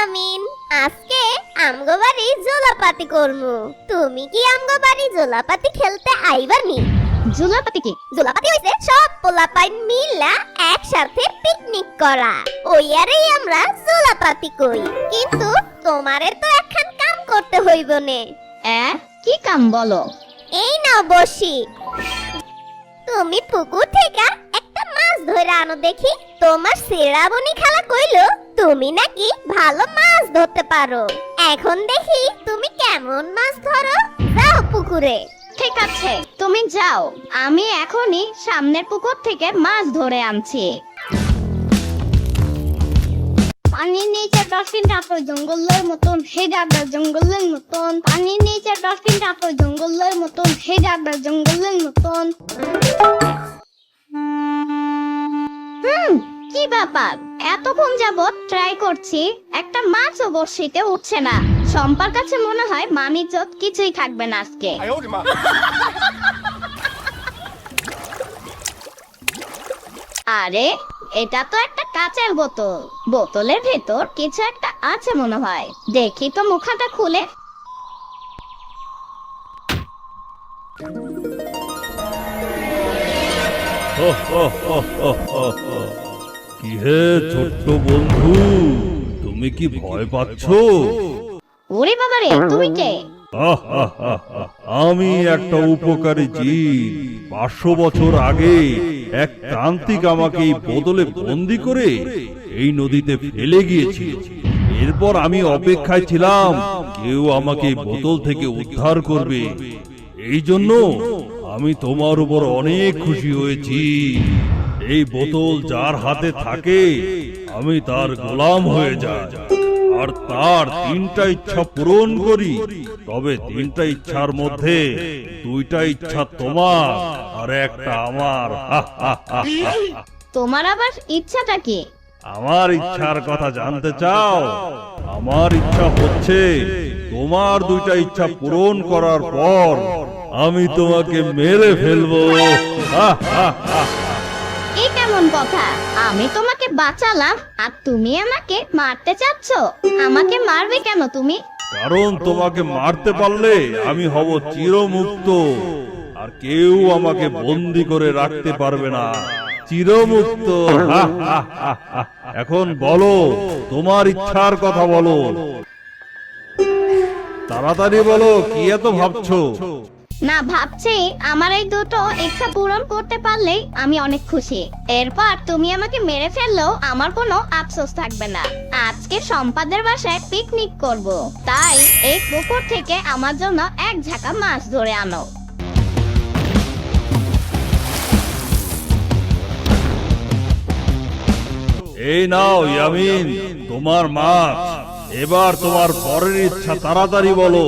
আমিন, আজকে আমগো বাড়ি জোলাপাতি করমু। তুমি কি আমগো বাড়ি জোলাপাতি খেলতে আইবানি? জোলাপাতি কি? জোলাপাতি হইছে সব পোলাপাইন মিলা একসাথে পিকনিক করা, ওইয়ারেই আমরা জোলাপাতি কই। কিন্তু তোমারে তো একখান কাম করতে হইব নে। কি কাম বলো? এই নাও বসি, তুমি পুকুর থেকে একটা মাছ ধরে আনো দেখি। তোমার শ্রাবণী খালা কইলো তুমি নাকি ভালো মাছ ধরতে পারো। এখন দেখি তুমি কেমন মাছ ধরো। যাও পুকুরে। ঠিক আছে, তুমি যাও, আমি এখনই সামনের পুকুর থেকে মাছ ধরে আনছি। পানির নিচে ডলফিনটা তো জঙ্গলের মতন, হে দাদা জঙ্গলের মতন। পানির নিচে ডলফিনটা তো জঙ্গলের মতন, হে দাদা জঙ্গলের মতন। কি ব্যাপার, এতক্ষণ যাবত ট্রাই করছি, একটা মাছও বড়শিতে উঠছে না। শম্পার কাছে মনে হয় মানিজ্জত কিছুই থাকবে না আজকে। আরে এটা তো একটা কাঁচের বোতল, বোতলের ভেতর কিছু একটা আছে মনে হয়। দেখি তো মুখাটা খুলে। কি হে ছোট্ট বন্ধু, তুমি কি ভয় পাচ্ছ? ওরে বাবারে, তুমি কে? আমি একটা উপকারী জীব। 500 বছর আগে এক তান্ত্রিক আমাকে এই বোতলে বন্দি করে এই নদীতে ফেলে গিয়েছিল। এরপর আমি অপেক্ষায় ছিলাম কেউ আমাকে এই বোতল থেকে উদ্ধার করবে। এই জন্য আমি তোমার উপর অনেক খুশি হয়েছি। এই বোতল যার হাতে থাকে আমি তার গোলাম হয়ে যাই আর তার 3টা ইচ্ছা পূরণ করি। তবে 3টা ইচ্ছার মধ্যে 2টা ইচ্ছা তোমার আর একটা আমার। তোমার আবার ইচ্ছাটা কি? আমার ইচ্ছার কথা জানতে চাও? আমার ইচ্ছা হচ্ছে তোমার 2টা ইচ্ছা পূরণ করার পর আমি তোমাকে মেরে ফেলবো। এই কেমন কথা? আমি তোমাকে বাঁচালাম আর তুমি আমাকে মারতে চাচ্ছ? আমাকে মারবে কেন তুমি? কারণ তোমাকে মারতে পারলে আমি হব চিরমুক্ত, আর কেউ আমাকে বন্দি করে রাখতে পারবে না। চিরমুক্ত। এখন বলো, তোমার ইচ্ছার কথা বলো, তাড়াতাড়ি বলো, কি এত ভাবছো? না, ভাবছি আমার এই দুটো ইচ্ছা পূরণ করতে পারলেই আমি অনেক খুশি। এরপর তুমি আমাকে মেরে ফেললেও আমার কোনো আফসোস থাকবে না। আজকে সম্পাদের বাসায় পিকনিক করব, তাই এই পুকুর থেকে আমার জন্য এক ঝাঁকা মাছ ধরে আনো। এই নাও ইয়ামিন, তোমার মাছ। এবার তোমার পরের ইচ্ছা তাড়াতাড়ি বলো।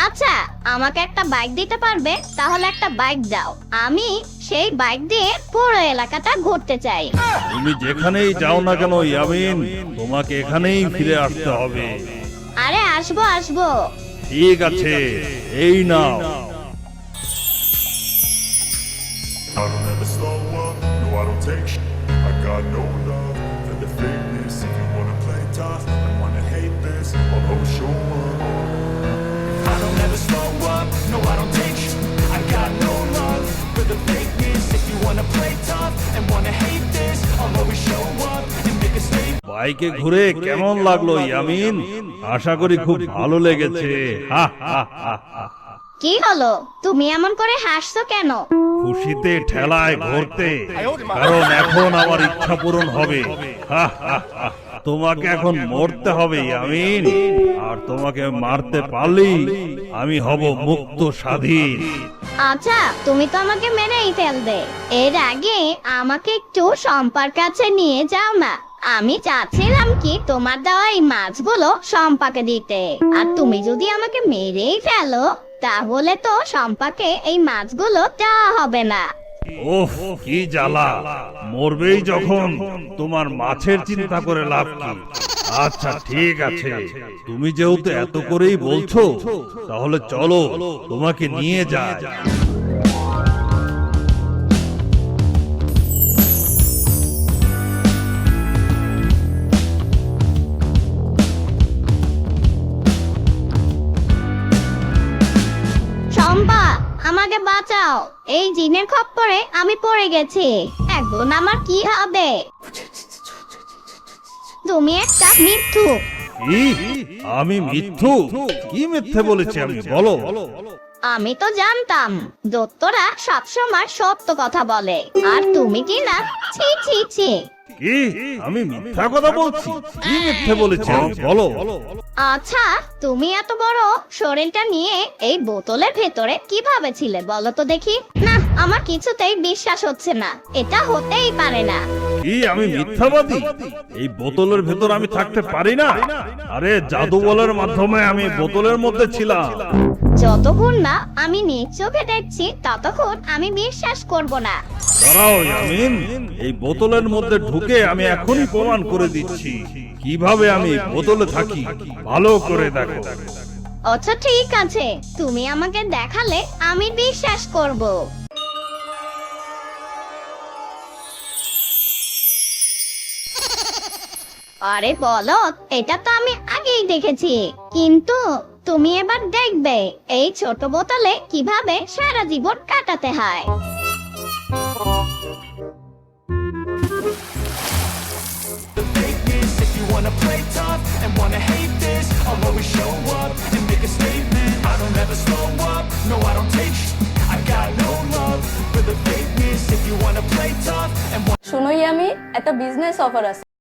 আচ্ছা, আমাকে একটা বাইক দিতে পারবে? তাহলে একটা বাইক দাও, আমি সেই বাইক দিয়ে পুরো এলাকাটা ঘুরতে চাই। তুমি যেখানেই যাও না কেন ইয়ামিন, তোমাকে এখানেই ফিরে আসতে হবে। আরে আসবো আসবো। ঠিক আছে, এই নাও। I don't ever slow up, no I don't take shit. I got no love for the fakeness. If you wanna play tough and wanna hate this, I'll go show up. I don't ever slow up, no I don't take shit. I got no love for the fakeness. If you wanna play tough and wanna hate this, I'll always show up and make a statement. বাইকে ঘুরে কেমন লাগলো ইয়ামিন? আশা করি খুব ভালো লেগেছে। কি হলো, তুমি এমন করে হাসছো কেন? খুশিতে ঠেলায় ঘুরতে, কারণ এখন আমার ইচ্ছা পূরণ হবে। তোমাকে এখন মরতে হবে ইয়ামিন, আর তোমাকে মারতে পারলেই আমি হব মুক্ত স্বাধীন। আচ্ছা, তুমি তো আমাকে মেরেই ফেলবে। এর আগে আমাকে একটু সম্পার কাছে নিয়ে যাও না। আমি চাচ্ছিলাম কি তোমার দেওয়া এই মাছগুলো সম্পাকে দিতে, আর তুমি যদি আমাকে মেরেই ফেলো তাহলে তো সম্পাকে এই মাছগুলো দেওয়া হবে না। ওহ, কি জ্বালা! মরবেই যখন, তোমার মাছের চিন্তা করে লাভ কি? আচ্ছা ঠিক আছে, তুমি যেহেতু এত করেই বলছো, তাহলে চলো তোমাকে নিয়ে যাই। বাঁচাও, এই জিনের খপ্পরে আমি পড়ে গেছি, এখন আমার কি হবে? তুমি একটা মিথ্যুক। কি? আমি মিথ্যু? কি মিথ্যে বলেছি আমি, বলো? আমি তো জানতাম দত্তরা সবসময় সত্য কথা বলে, আর তুমি কি না? ছি ছি ছি। কি? আমি মিথ্যা কথা বলছি? কি মিথ্যে বলেছি আমি, বলো? আচ্ছা, তুমি এত বড় শরীরটা নিয়ে এই বোতলের ভেতরে কিভাবে ছিলে বলো তো দেখি? না, আমার কিছুতেই বিশ্বাস হচ্ছে না, এটা হতেই পারে না। কি আমি মিথ্যাবাদী? এই বোতলের ভেতর আমি থাকতে পারি না? আরে জাদু বলের মাধ্যমে আমি বোতলের মধ্যে ছিলাম। যতক্ষণ না আমি নিজ চোখে দেখছি ততক্ষণ আমি বিশ্বাস করব না। দাঁড়াও ইয়ামিন, এই বোতলের মধ্যে ঢুকে আমি এখনই প্রমাণ করে দিচ্ছি কিভাবে আমি বোতলে থাকি, ভালো করে দেখো। আচ্ছা ঠিক আছে, তুমি আমাকে দেখালে আমি বিশ্বাস করব। আরে বলো, এটা তো আমি আগেই দেখেছি, কিন্তু তুমি এবার দেখবে এই ছোট বোতলে কিভাবে সারা জীবন কাটাতে হয়। Fakeness. If you wanna play tough and wanna hate this, I'll always show up and make a statement. I don't ever slow up, no I don't take I got no love for the fakeness. If you wanna play tough and শোনো yummy, একটা business offer আছে।